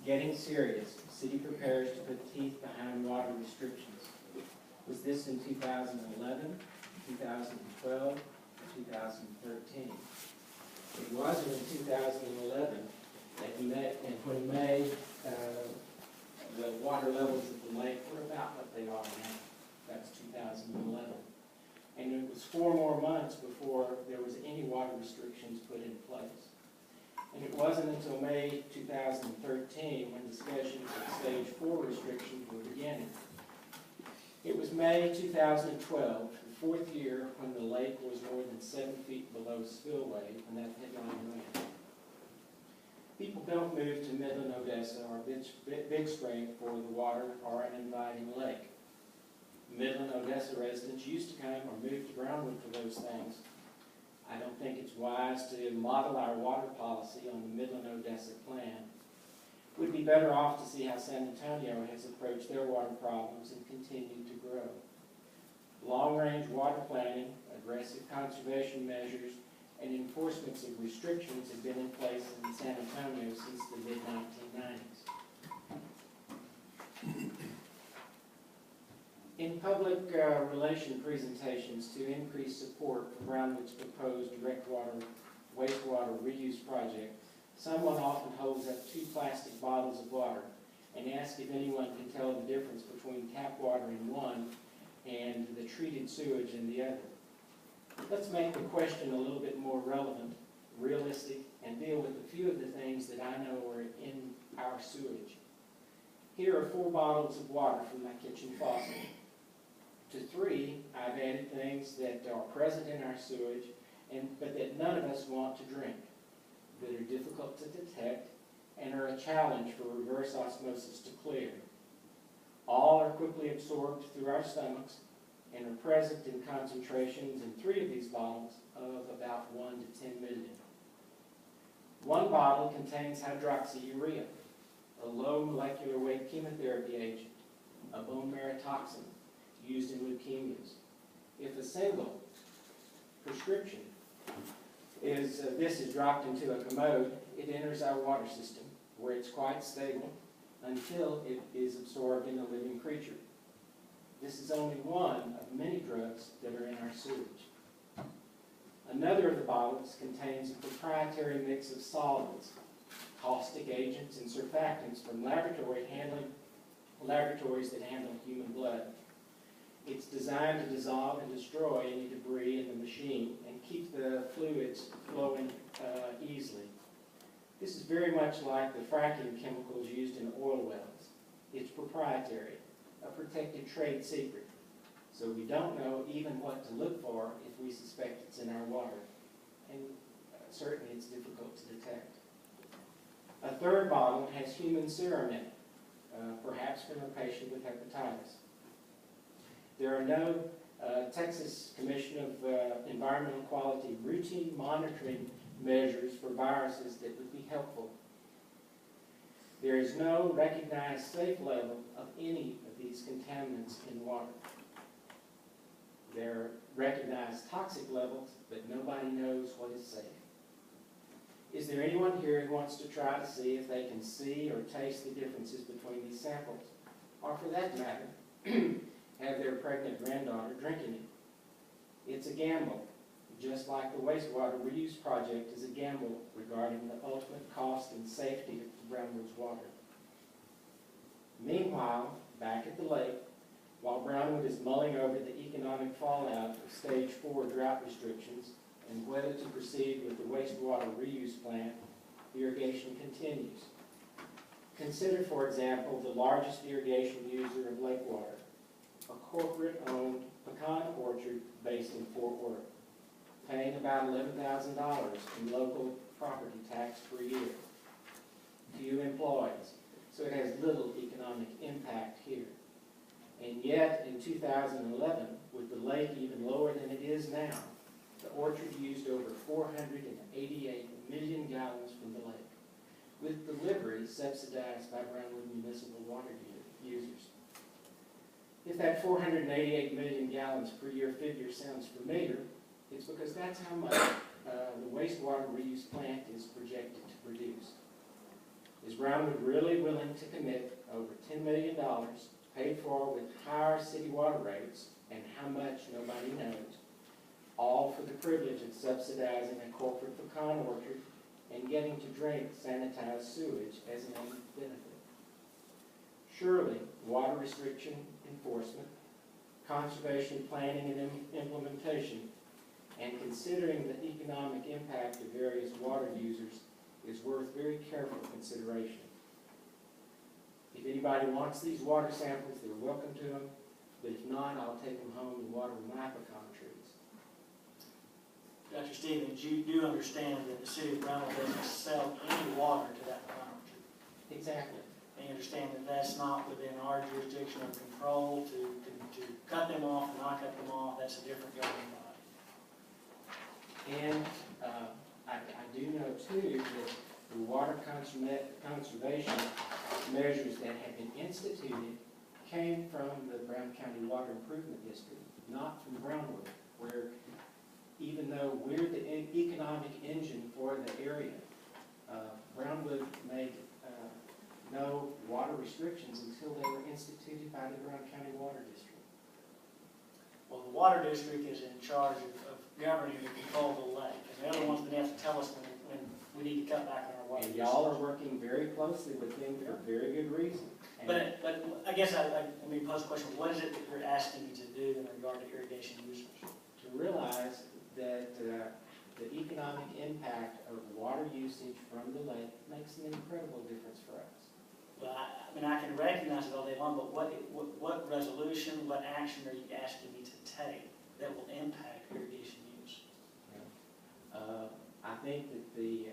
Getting serious. City prepares to put teeth behind water restrictions. Was this in 2011, 2012, or 2013? It wasn't in 2011 that he met, and when May, the water levels of the lake were about what they are now. That's 2011. And it was 4 more months before there was any water restrictions put in place. And it wasn't until May 2013 when discussions of stage 4 restrictions were beginning. It was May 2012, the 4th year, when the lake was more than 7 feet below spillway when that headline ran. People don't move to Midland, Odessa, or Big Spring for the water or an inviting lake. Midland, Odessa residents used to come or move to Brownwood for those things. I don't think it's wise to model our water policy on the Midland, Odessa plan. We'd be better off to see how San Antonio has approached their water problems and continued to grow. Long-range water planning, aggressive conservation measures, and enforcements of restrictions have been in place in San Antonio since the mid-1990s. In public relation presentations to increase support for Brownwood's proposed direct wastewater reuse project, someone often holds up 2 plastic bottles of water and asks if anyone can tell the difference between tap water in one and the treated sewage in the other. Let's make the question a little bit more relevant, realistic, and deal with a few of the things that I know are in our sewage. Here are 4 bottles of water from my kitchen faucet. To 3, I've added things that are present in our sewage, but that none of us want to drink, that are difficult to detect, and are a challenge for reverse osmosis to clear. All are quickly absorbed through our stomachs and are present in concentrations in 3 of these bottles of about 1 to 10 million. 1 bottle contains hydroxyurea, a low molecular weight chemotherapy agent, a bone marrow toxin used in leukemias. If a single prescription this is dropped into a commode, it enters our water system, where it's quite stable until it is absorbed in a living creature. This is only one of many drugs that are in our sewage. Another of the bottles contains a proprietary mix of solvents, caustic agents, and surfactants from laboratories that handle human blood. It's designed to dissolve and destroy any debris in the machine and keep the fluids flowing easily. This is very much like the fracking chemicals used in oil wells. It's proprietary, a protected trade secret, so we don't know even what to look for if we suspect it's in our water, and certainly it's difficult to detect. A 3rd bottle has human serum in it, perhaps from a patient with hepatitis. There are no Texas Commission of Environmental Quality routine monitoring measures for viruses that would be helpful. There is no recognized safe level of any of these contaminants in water. There are recognized toxic levels, but nobody knows what is safe. Is there anyone here who wants to try to see if they can see or taste the differences between these samples? Or for that matter, have their pregnant granddaughter drinking it? It's a gamble, just like the wastewater reuse project is a gamble regarding the ultimate cost and safety of Brownwood's water. Meanwhile, back at the lake, while Brownwood is mulling over the economic fallout of stage 4 drought restrictions and whether to proceed with the wastewater reuse plant, irrigation continues. Consider, for example, the largest irrigation user of lake water, a corporate-owned pecan orchard based in Fort Worth, paying about $11,000 in local property tax per year. Few employees, so it has little economic impact here. And yet, in 2011, with the lake even lower than it is now, the orchard used over 488 million gallons from the lake, with delivery subsidized by Brownwood municipal water users. If that 488 million gallons per year figure sounds familiar, it's because that's how much the wastewater reuse plant is projected to produce. Is Brownwood really willing to commit over $10 million, paid for with higher city water rates, and how much, nobody knows, all for the privilege of subsidizing a corporate pecan orchard and getting to drink sanitized sewage as an added benefit? Surely, water restriction enforcement, conservation planning and implementation, and considering the economic impact of various water users is worth very careful consideration. If anybody wants these water samples, they're welcome to them, but if not, I'll take them home and water my pecan trees. Dr. Stevens, you do understand that the city of Brownwood doesn't sell any water to that pecan orchard. Exactly. And you understand that that's not within our jurisdiction or control to cut them off and not cut them off. That's a different governing body. And I do know too that the water conservation measures that have been instituted came from the Brown County Water Improvement District, not from Brownwood, where even though we're the economic engine for the area, Brownwood made no water restrictions until they were instituted by the Brown County Water District. Well, the water district is in charge of governing the control of the lake, and they're the ones that have to tell us when we need to cut back on our water. And y'all are working very closely with them for very good reason. But I guess I mean, pose a question. What is it that you're asking me to do in regard to irrigation users? To realize that the economic impact of water usage from the lake makes an incredible difference for us. Well, I mean, I can recognize it all day long, but what resolution, what action are you asking me to take that will impact irrigation use? I think that the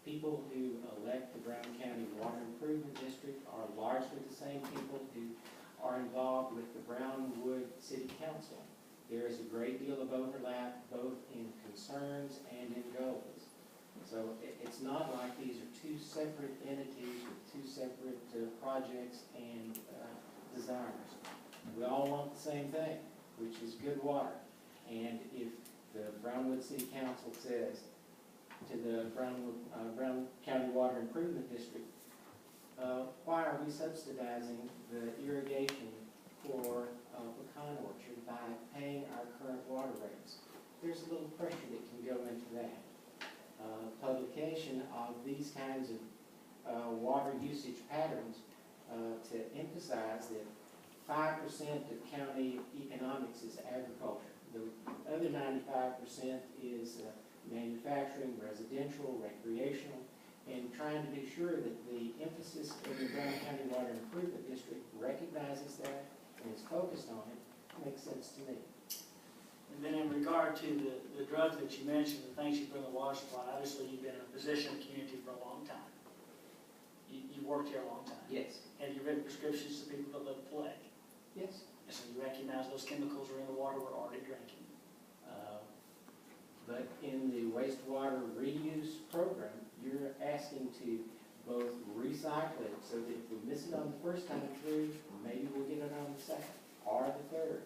people who elect the Brown County Water Improvement District are largely the same people who are involved with the Brownwood City Council. There is a great deal of overlap both in concerns and in goals. So it's not like these are two separate entities with two separate projects and desires. We all want the same thing, which is good water. And if the Brownwood City Council says to the Brown County Water Improvement District, why are we subsidizing the irrigation for pecan orchard by paying our current water rates? There's a little pressure that can go into that. Publication of these kinds of water usage patterns to emphasize that 5% of county economics is agriculture. The other 95% is manufacturing, residential, recreational, and trying to be sure that the emphasis of the Brown County Water Improvement District recognizes that and is focused on it makes sense to me. And then in regard to the drugs that you mentioned, the things you put in the water supply, obviously you've been in a position in the community for a long time. You worked here a long time. Yes. Have you written prescriptions to people that live with plague? Yes. And so you recognize those chemicals are in the water we're already drinking. But in the wastewater reuse program, you're asking to both recycle it so that if we miss it on the first time through, maybe we'll get it on the second or the third.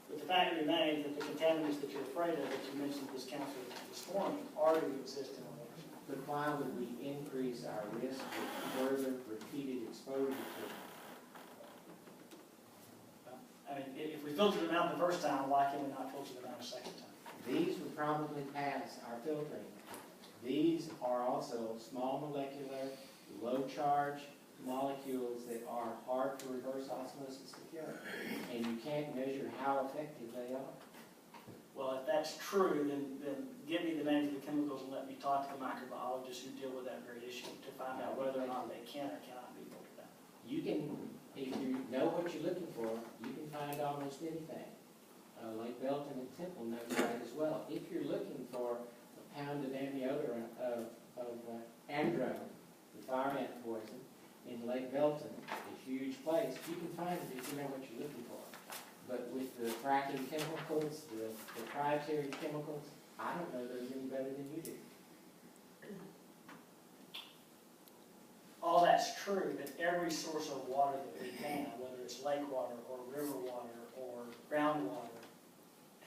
But the fact remains that the contaminants that you're afraid of, that you mentioned this council this morning, already exist in the water. But why would we increase our risk with further repeated exposure to it? I mean, if we filtered them out the first time, why can we not filter them out a second time? These would probably pass our filtering. These are also small molecular, low charge molecules that are hard to reverse osmosis to kill. And you can't measure how effective they are. Well, if that's true, then give me the names of the chemicals and let me talk to the microbiologists who deal with that very issue to find out whether or not they can or cannot be filtered out. You can, if you know what you're looking for, you can find almost anything. Lake Belton and Temple knows that as well. If you're looking for a pound of amiodarone, of androne, the fire ant poison, in Lake Belton, a huge place, you can find it if you know what you're looking for. But with the fracking chemicals, the proprietary chemicals, I don't know those any better than you do. All that's true, but every source of water that we can, whether it's lake water or river water or groundwater,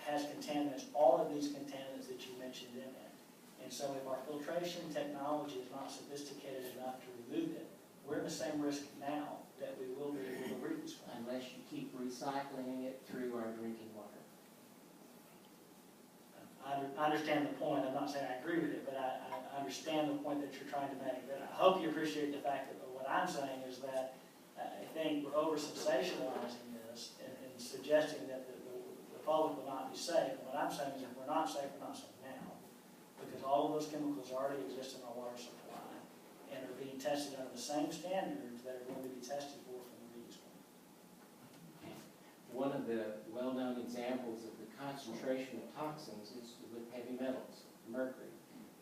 has contaminants, all of these contaminants that you mentioned in it. And so if our filtration technology is not sophisticated enough remove it, we're in the same risk now that we will be with the reuse plant. Unless you keep recycling it through our drinking water. I understand the point. I'm not saying I agree with it, but I understand the point that you're trying to make. But I hope you appreciate the fact that what I'm saying is that I think we're over-sensationalizing this and suggesting that the public will not be safe. And what I'm saying is if we're not safe now. Because all of those chemicals already exist in our water supply and are being tested under the same standards that are going to be tested for from the reuse plant. One of the well-known examples of the concentration of toxins is with heavy metals, mercury.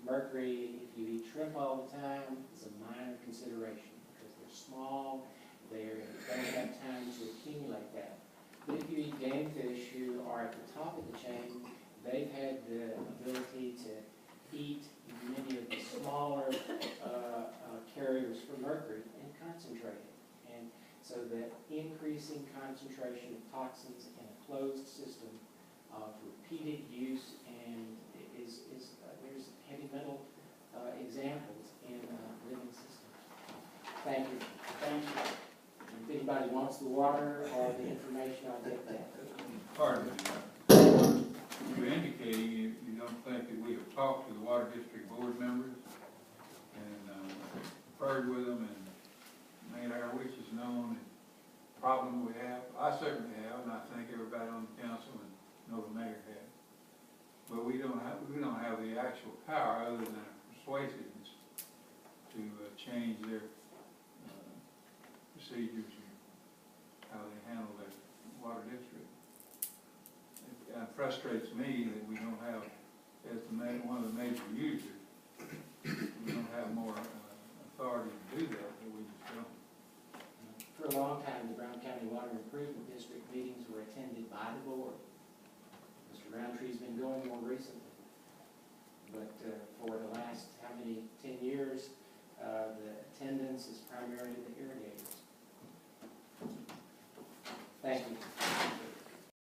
Mercury, if you eat shrimp all the time, is a minor consideration because they're small, they don't have time to accumulate that. But if you eat game fish who are at the top of the chain, they've had the ability to eat many of the smaller carriers for mercury and concentrate it. And so that increasing concentration of toxins in a closed system of repeated use and there's heavy metal examples in living systems. Thank you. Thank you. If anybody wants the water or the information, I'll get that. Pardon me. You're indicating you don't think that we have talked to the Water District Board members and conferred with them and made our wishes known and problem we have. I certainly have, and I think everybody on the council and know the mayor has. But we don't have the actual power other than our persuasiveness to change their procedures and how they handle their water district. It frustrates me that we don't have, as one of the major users, we don't have more authority to do that we just don't. For a long time, the Brown County Water Improvement District meetings were attended by the board. Mr. Roundtree's been going more recently. But for the last, 10 years, the attendance is primarily the irrigators. Thank you.